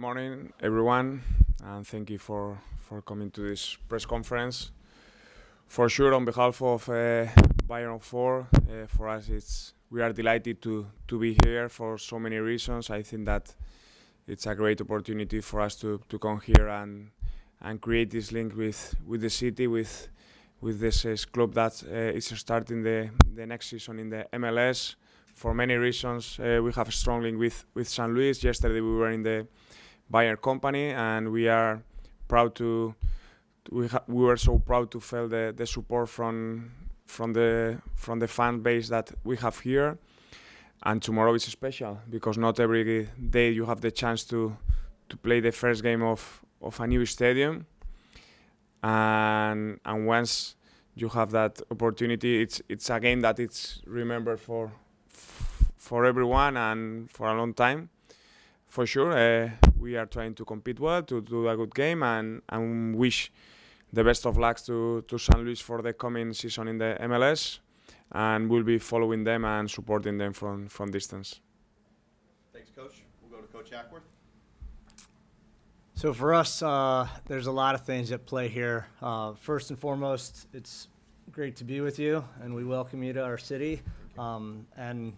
morning, everyone, and thank you for coming to this press conference. For sure, on behalf of Bayern 04, for us, we are delighted to be here for so many reasons. I think that it's a great opportunity for us to come here and create this link with the city, with this club that is starting the next season in the MLS. For many reasons, we have a strong link with St. Louis. Yesterday we were in the Bayern company, and we are proud to. We were so proud to feel the support from the fan base that we have here. And tomorrow is special because not every day you have the chance to play the first game of a new stadium. And once you have that opportunity, it's a game that it's remembered for everyone and for a long time. For sure, we are trying to compete well, to do a good game, and wish the best of luck to St. Louis for the coming season in the MLS, and we'll be following them and supporting them from distance. Thanks, Coach. We'll go to Coach Ackworth. So for us, there's a lot of things at play here. First and foremost, it's great to be with you, and we welcome you to our city. And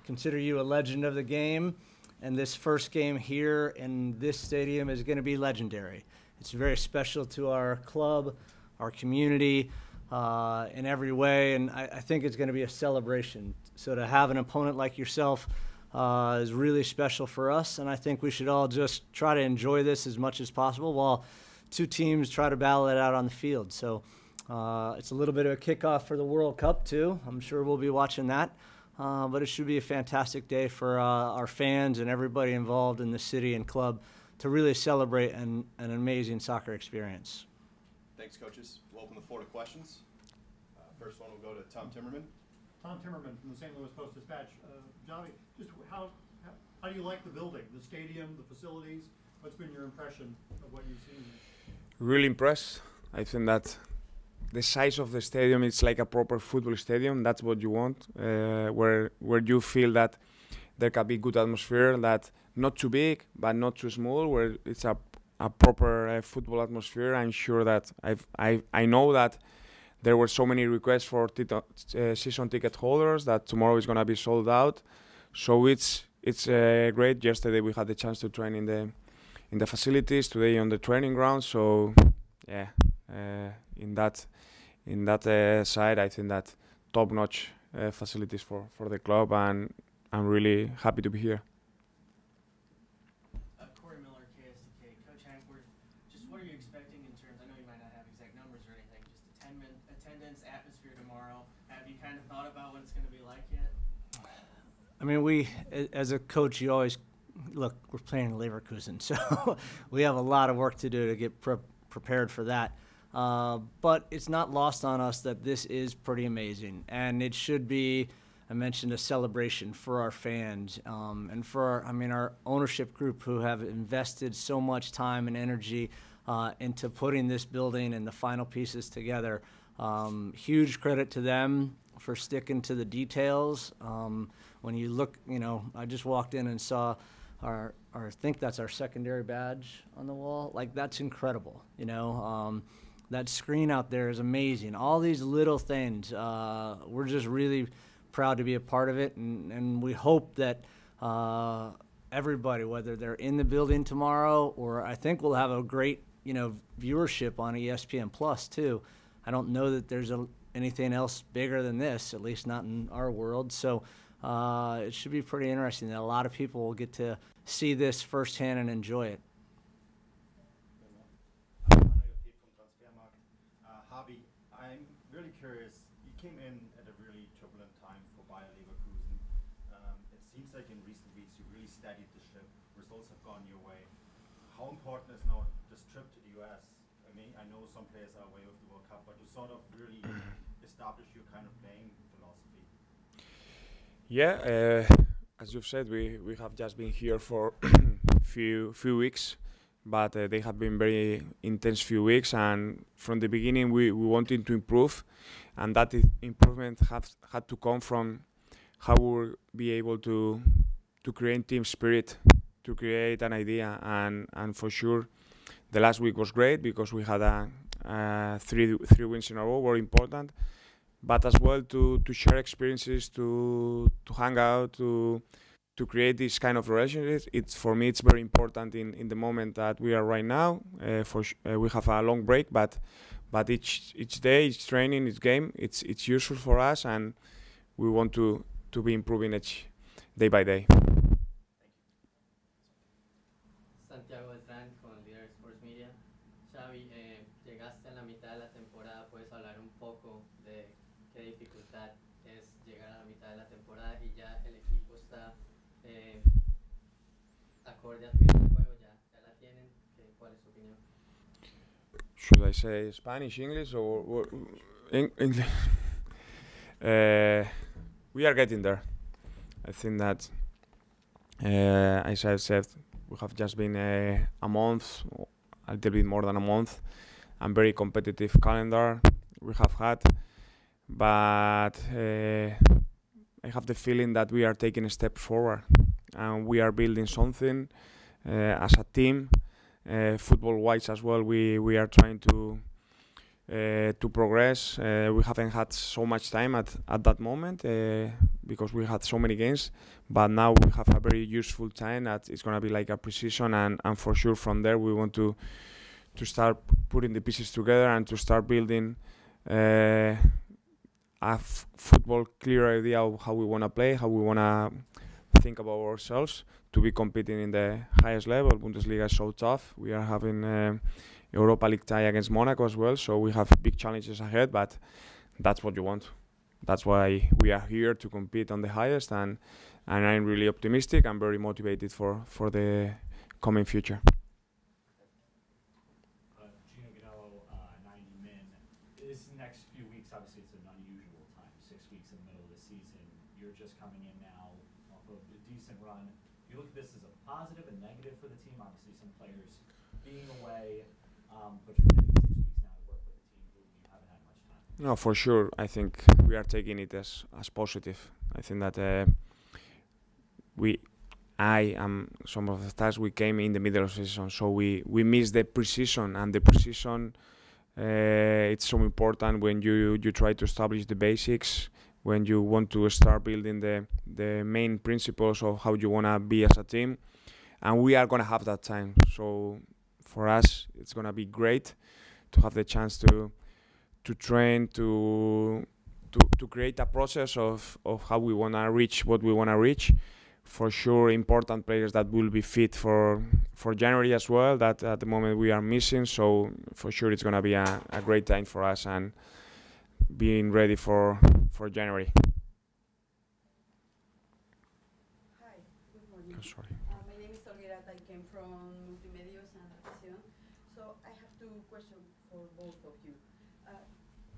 consider you a legend of the game, and this first game here in this stadium is going to be legendary. It's very special to our club, our community, in every way, and I think it's going to be a celebration. So to have an opponent like yourself is really special for us, and I think we should all just try to enjoy this as much as possible while two teams try to battle it out on the field. So it's a little bit of a kickoff for the World Cup too. I'm sure we'll be watching that. But it should be a fantastic day for our fans and everybody involved in the city and club to really celebrate an amazing soccer experience. Thanks, coaches. We'll open the floor to questions. First one will go to Tom Timmerman. Tom Timmerman from the St. Louis Post-Dispatch. Javi, just how do you like the building, the stadium, the facilities? What's been your impression of what you've seen? Really impressed. I think that the size of the stadium, it's like a proper football stadium. That's what you want, where you feel that there can be good atmosphere, that not too big but not too small, where it's a proper football atmosphere. I'm sure that I know that there were so many requests for season ticket holders that tomorrow is gonna be sold out. So it's great. Yesterday we had the chance to train in the facilities. Today on the training ground. So yeah, in that side, I think that top-notch facilities for the club, and I'm really happy to be here. Corey Miller, KSTK. Coach Ackworth, just what are you expecting in terms, I know you might not have exact numbers or anything, just attendance, atmosphere tomorrow. Have you kind of thought about what it's going to be like yet? I mean, as a coach, you always, look, we're playing Leverkusen, so we have a lot of work to do to get prepared for that. But it's not lost on us that this is pretty amazing, and it should be, I mentioned, a celebration for our fans and for our ownership group, who have invested so much time and energy into putting this building and the final pieces together. Huge credit to them for sticking to the details. When you look, I just walked in and saw I think that's our secondary badge on the wall. Like, that's incredible, that screen out there is amazing. All these little things, we're just really proud to be a part of it, and we hope that everybody, whether they're in the building tomorrow, or I think we'll have a great viewership on ESPN Plus too. I don't know that there's anything else bigger than this, at least not in our world. So it should be pretty interesting that a lot of people will get to see this firsthand and enjoy it. Javi, I'm really curious. You came in at a really turbulent time for Bayer Leverkusen. It seems like in recent weeks you really steadied the ship. Results have gone your way. How important is now this trip to the US? I mean, I know some players are away with the World Cup, but to sort of really establish your kind of playing philosophy. Yeah, as you've said, we have just been here for few weeks. But they have been very intense few weeks, and from the beginning we wanted to improve, and that improvement had to come from how we'll be able to create team spirit to create an idea, and for sure, the last week was great because we had three wins in a row, very important, but as well to share experiences, to hang out, to create this kind of relationships. It's for me, it's very important in the moment that we are right now. We have a long break, but each day, each training, each game, it's useful for us, and we want to be improving each day by day. Santiago Beltrán con Líder Sports Media. Xavi, llegaste a la mitad de la temporada, ¿puedes hablar un poco de qué dificultad es llegar a la mitad de la temporada y ya el equipo está acorde a tu idea de juego, ya la tienen? ¿Cuál es tu opinión? Should I say Spanish, English, or English? We are getting there. I think that, as I said, we have just been a month, a little bit more than a month, and very competitive calendar we have had. But I have the feeling that we are taking a step forward, and we are building something as a team. Football-wise as well, we are trying to progress. We haven't had so much time at that moment because we had so many games, but now we have a very useful time that it's going to be like a precision, and for sure from there we want to start putting the pieces together and to start building a football clear idea of how we want to play, how we want to think about ourselves to be competing in the highest level. Bundesliga is so tough. We are having Europa League tie against Monaco as well, so we have big challenges ahead, but that's what you want. That's why we are here to compete on the highest, and I'm really optimistic. I'm very motivated for the coming future. Gino Ganello, 90 Min. This next few weeks, obviously it's an unusual time, 6 weeks in the middle of the season. You're just coming in now off of a decent run. You look at this as a positive and negative for the team. Obviously some players being away, but you're getting 6 weeks now to work with a team who you haven't had much time. No, for sure. I think we are taking it as positive. I think that some of the times we came in the middle of the season, so we missed the precision, and the precision it's so important when you try to establish the basics, when you want to start building the main principles of how you want to be as a team, and we are going to have that time. So for us, it's going to be great to have the chance to train, to create a process of how we want to reach what we want to reach. For sure, important players that will be fit for January as well, that at the moment we are missing. So for sure, it's going to be a great time for us and being ready for January. Hi, good morning. Oh, sorry. My name is Olguera. I came from Multimedios and Afición. So I have two questions for both of you.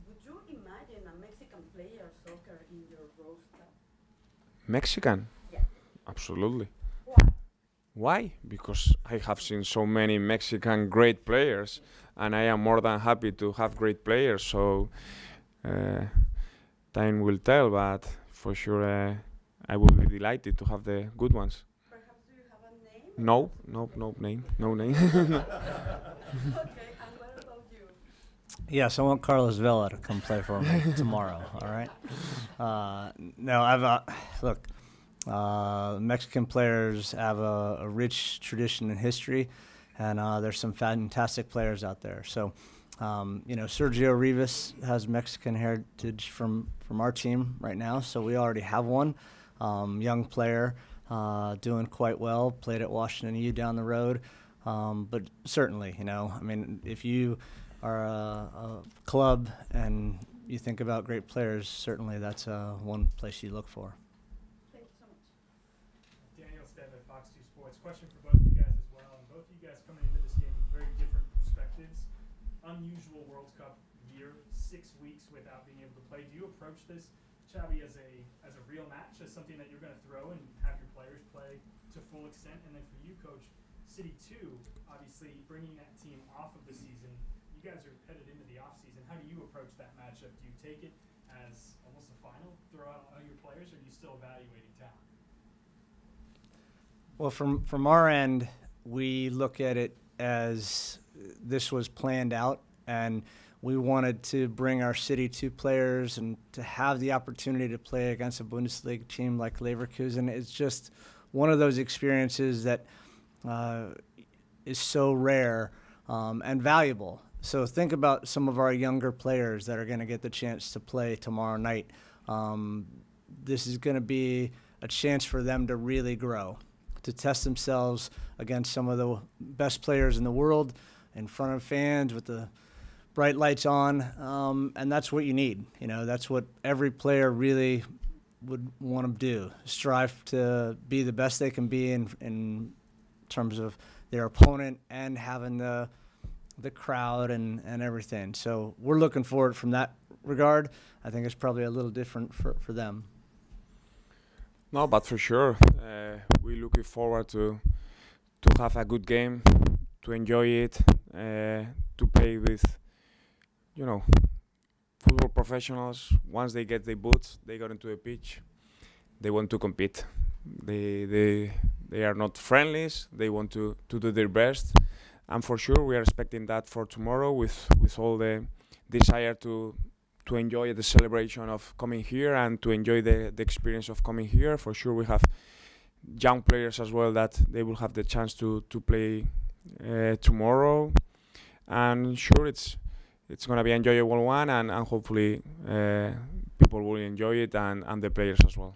Would you imagine a Mexican player soccer in your roster? Mexican? Yeah. Absolutely. Why? Why? Because I have seen so many Mexican great players, and I am more than happy to have great players. So time will tell, but for sure I would be delighted to have the good ones. Perhaps do you have a name? No name. Okay, and what about you? Yes, I want Carlos Vela to come play for me tomorrow. All right. No, look. Mexican players have a rich tradition and history, and there's some fantastic players out there. So, Sergio Rivas has Mexican heritage from our team right now, so we already have one. Young player, doing quite well, played at Washington U down the road. But certainly, if you are a club and you think about great players, certainly that's one place you look for. Fox 2 Sports. Question for both of you guys as well. And both of you guys coming into this game with very different perspectives. Unusual World Cup year, 6 weeks without being able to play. Do you approach this, Xavi, as a real match, as something that you're going to throw and have your players play to full extent? And then for you, Coach, City 2, obviously bringing that team off of the season. You guys are headed into the off season. How do you approach that matchup? Do you take it as almost a final, throw out all your players, or are you still evaluating talent? Well, from our end, we look at it as this was planned out, and we wanted to bring our City 2 players and to have the opportunity to play against a Bundesliga team like Leverkusen. It's just one of those experiences that is so rare and valuable. So think about some of our younger players that are going to get the chance to play tomorrow night. This is going to be a chance for them to really grow, to test themselves against some of the best players in the world in front of fans with the bright lights on, and that's what you need. You know, that's what every player really would want to do, strive to be the best they can be in terms of their opponent and having the crowd and everything. So we're looking forward from that regard. I think it's probably a little different for them. No, but for sure, we're looking forward to have a good game, to enjoy it, to play with, you know, football professionals. Once they get their boots, they go into the pitch. They want to compete. They are not friendlies. They want to do their best, and for sure we are expecting that for tomorrow with all the desire to enjoy the celebration of coming here and to enjoy the experience of coming here. For sure we have young players as well that they will have the chance to play tomorrow, and sure it's going to be an enjoyable one, and hopefully people will enjoy it and the players as well.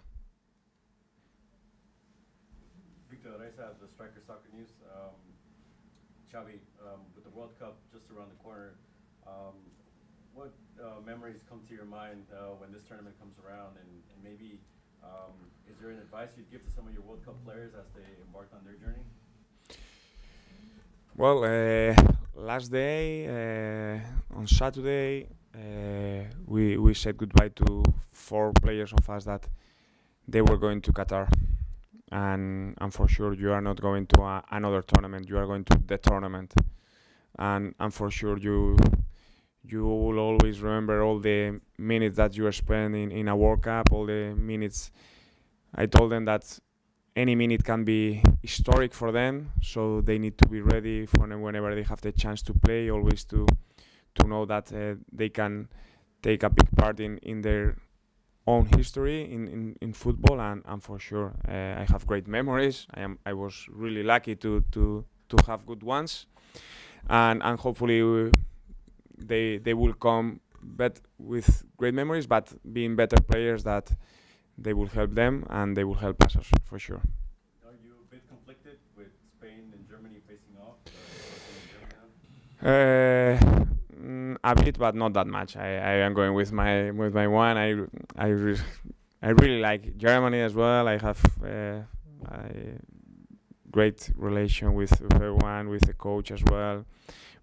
Victor Reza, the Striker Soccer News. Xavi, with the World Cup just around the corner, what memories come to your mind when this tournament comes around, and maybe is there an advice you'd give to some of your World Cup players as they embark on their journey? Well, last day, on Saturday, we said goodbye to 4 players of us that they were going to Qatar. And for sure, you are not going to another tournament. You are going to the tournament. And for sure, you will always remember all the minutes that you spent in a World Cup, all the minutes. I told them that any minute can be historic for them, so they need to be ready for whenever they have the chance to play, always to know that they can take a big part in their own history in football, and for sure I have great memories. I was really lucky to have good ones, and hopefully they will come with great memories, but being better players that they will help them and they will help us for sure. Are you a bit conflicted with Spain and Germany facing off? A bit, but not that much. I am going with my one. I really like Germany as well. I have a great relation with everyone, with the coach as well.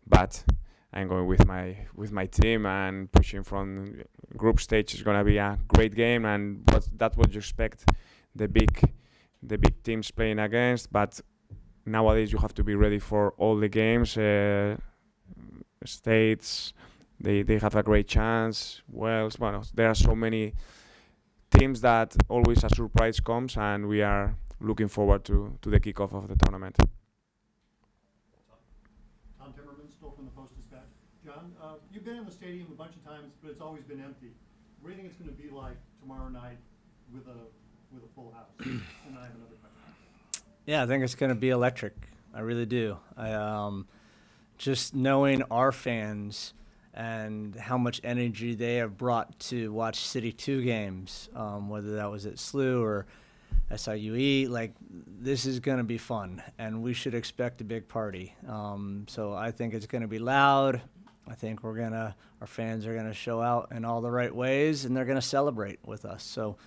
But I'm going with my team and pushing from group stage. Is gonna be a great game, and that's what you expect. The big teams playing against, but nowadays you have to be ready for all the games. States, they have a great chance. Wales, well, there are so many teams that always a surprise comes, and we are looking forward to the kickoff of the tournament. Tom Timmerman, still from the Post-Dispatch. John, you've been in the stadium a bunch of times, but it's always been empty. What do you think it's going to be like tomorrow night with a full house? And I have another question. Yeah, I think it's going to be electric. I really do. Just knowing our fans and how much energy they have brought to watch City 2 games, whether that was at SLU or SIUE, like, this is going to be fun, and we should expect a big party. So I think it's going to be loud. I think our fans are going to show out in all the right ways, and they're going to celebrate with us. So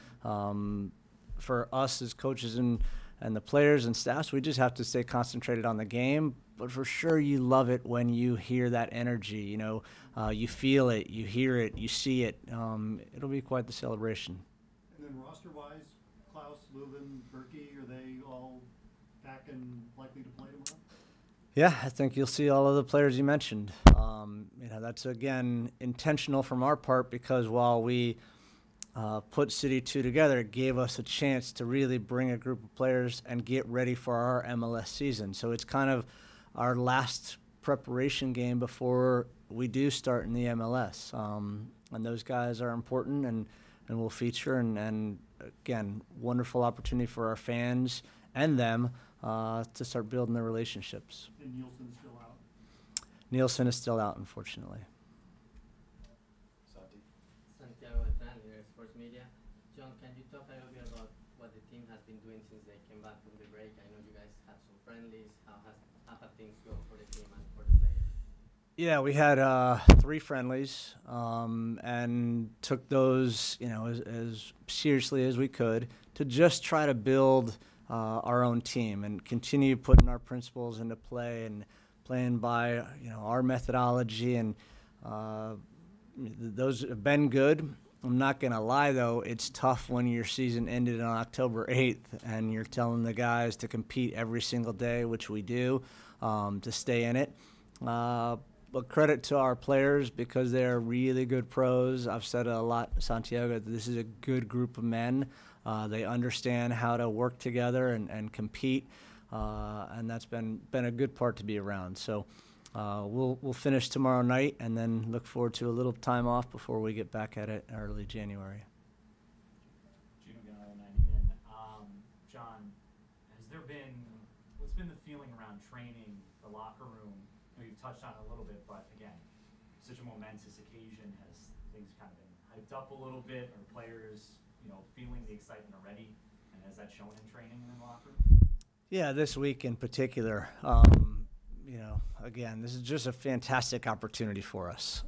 for us as coaches and the players and staffs, we just have to stay concentrated on the game. But for sure, you love it when you hear that energy. You know, you feel it, you hear it, you see it. It'll be quite the celebration. And then roster-wise, Klaus, Löwen, Berkey, are they all back and likely to play tomorrow? Yeah, I think you'll see all of the players you mentioned. That's, again, intentional from our part, because while we put City 2 together, it gave us a chance to really bring a group of players and get ready for our MLS season. So it's kind of our last preparation game before we do start in the MLS. And those guys are important and will feature. And again, wonderful opportunity for our fans and them to start building their relationships. And Nielsen's still out? Nielsen is still out, unfortunately. Santiago Beltran, Leader Sports Media. John, can you talk a little bit about what the team has been doing since they came back from the break? I know you guys had some friendlies. How have things go for the team and for the players? Yeah, we had 3 friendlies and took those, as seriously as we could to just try to build our own team and continue putting our principles into play and playing by our methodology, and those have been good. I'm not going to lie, though, it's tough when your season ended on October 8th and you're telling the guys to compete every single day, which we do, to stay in it. But credit to our players because they're really good pros. I've said it a lot, Santiago, this is a good group of men. They understand how to work together and compete, and that's been a good part to be around. So we'll finish tomorrow night and then look forward to a little time off before we get back at it early January. Gino Ganello, 90 Min. John, what's been the feeling around training, the locker room? You've touched on it a little bit, but again, such a momentous occasion. Has things kind of been hyped up a little bit? Are players, feeling the excitement already? And has that shown in training and in the locker room? Yeah, this week in particular. Again, this is just a fantastic opportunity for us.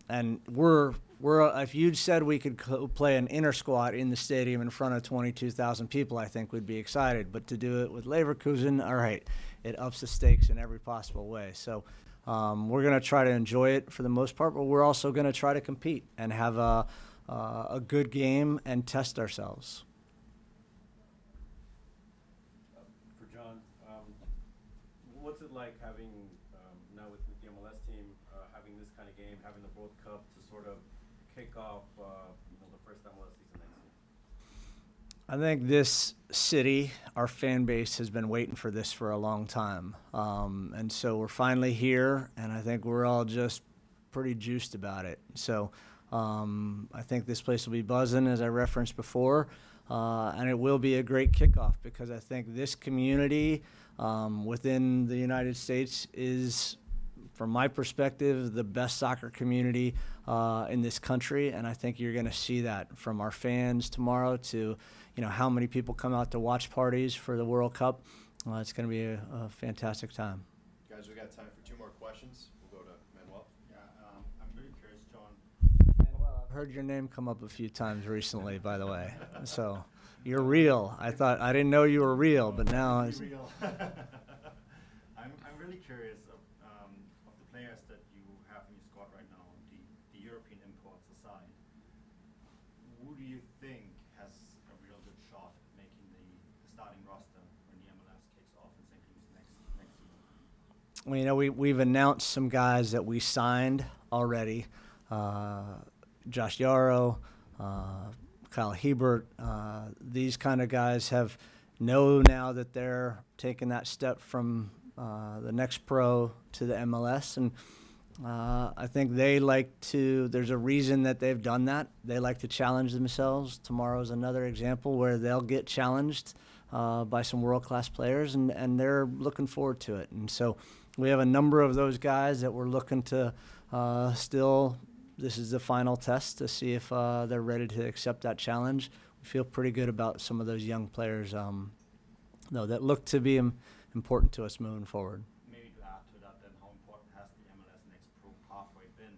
And we're if you'd said we could play an inner squad in the stadium in front of 22,000 people, I think we'd be excited. But to do it with Leverkusen, all right, it ups the stakes in every possible way. So we're going to try to enjoy it for the most part, but we're also going to try to compete and have a good game and test ourselves. For John, what's it like having, now with the MLS team, having this kind of game, having the World Cup to sort of kick off the first MLS season next year? I think this city, our fan base, has been waiting for this for a long time. And so we're finally here, and I think we're all just pretty juiced about it. So I think this place will be buzzing, as I referenced before, and it will be a great kickoff because I think this community within the United States is, from my perspective, the best soccer community in this country, and I think you're going to see that from our fans tomorrow to how many people come out to watch parties for the World Cup. It's going to be a fantastic time. Guys, we got time for 2 more questions. We'll go to Manuel. Yeah, I'm really curious, John. Manuel, I've heard your name come up a few times recently, by the way. So you're real. I didn't know you were real, but now it's real. I'm really curious of the players that you have in your squad right now, the European imports aside. Who do you think has a real good shot at making the starting roster when the MLS kicks off in St. Louis next season? Well, we've announced some guys that we signed already. Josh Yarrow, Kyle Hebert, these kind of guys know now that they're taking that step from the next pro to the MLS, and I think they there's a reason that they've done that. They like to challenge themselves. Tomorrow's another example where they'll get challenged by some world-class players, and they're looking forward to it. And so we have a number of those guys that we're looking to this is the final test to see if they're ready to accept that challenge. We feel pretty good about some of those young players that look to be important to us moving forward. Maybe to add to that, then, how important has the MLS Next Pro pathway been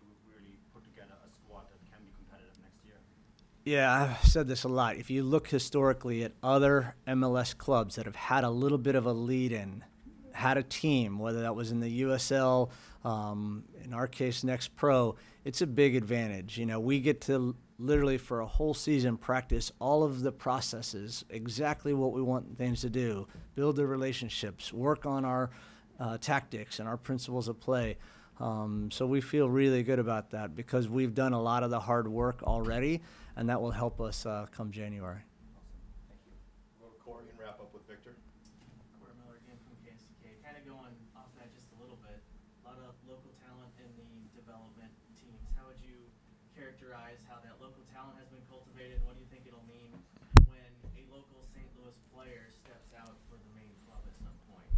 to really put together a squad that can be competitive next year? Yeah, I've said this a lot. If you look historically at other MLS clubs that have had a little bit of a lead-in, had a team, whether that was in the USL, in our case, Next Pro, it's a big advantage. We get to literally for a whole season practice all of the processes, exactly what we want things to do, build the relationships, work on our tactics and our principles of play. So we feel really good about that because we've done a lot of the hard work already, and that will help us come January. We'll go to Corey and wrap up with Victor. Corey Miller again from KSTK. Kind of going off that just a little bit. A lot of local talent in the development teams. How would you characterize how that local talent has been cultivated? What do you think it'll mean when a local St. Louis player steps out for the main club at some point?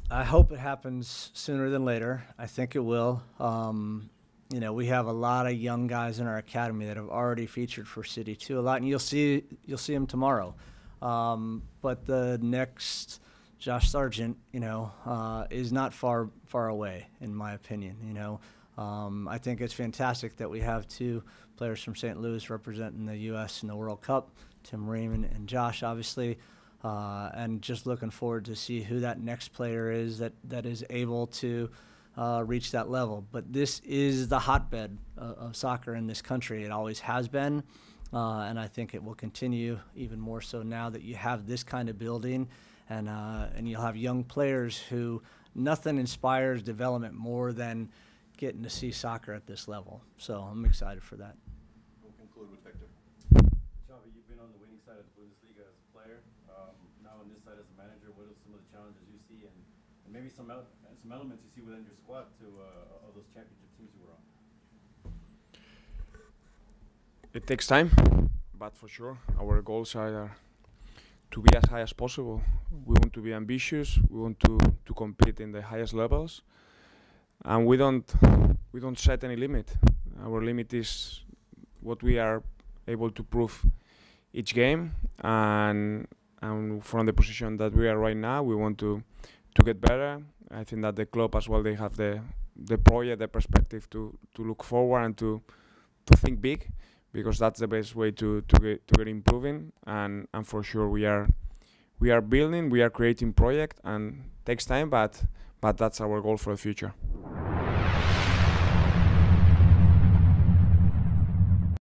I hope it happens sooner than later. I think it will. You know, we have a lot of young guys in our academy that have already featured for City 2 a lot, and you'll see them tomorrow. But the next Josh Sargent, you know, is not far away, in my opinion. You know, I think it's fantastic that we have two players from St. Louis representing the U.S. in the World Cup, Tim Raymond and Josh, obviously. And just looking forward to see who that next player is that is able to reach that level. But this is the hotbed of soccer in this country. It always has been, and I think it will continue even more so now that you have this kind of building, and you'll have young players who nothing inspires development more than getting to see soccer at this level. So I'm excited for that. We'll conclude with Victor. Xavi, you've been on the winning side of the Bundesliga as a player. Now on this side as a manager, what are some of the challenges you see, and maybe some elements you see within your squad to all those championship teams you were on? It takes time, but for sure our goals are to be as high as possible. We want to be ambitious. We want to compete in the highest levels, and we don't set any limit. Our limit is what we are able to prove each game, and from the position that we are right now, we want to get better. I think that the club as well, they have the project, the perspective to look forward and to think big, because that's the best way to get improving. And for sure we are building, we are creating project, and takes time, but that's our goal for the future.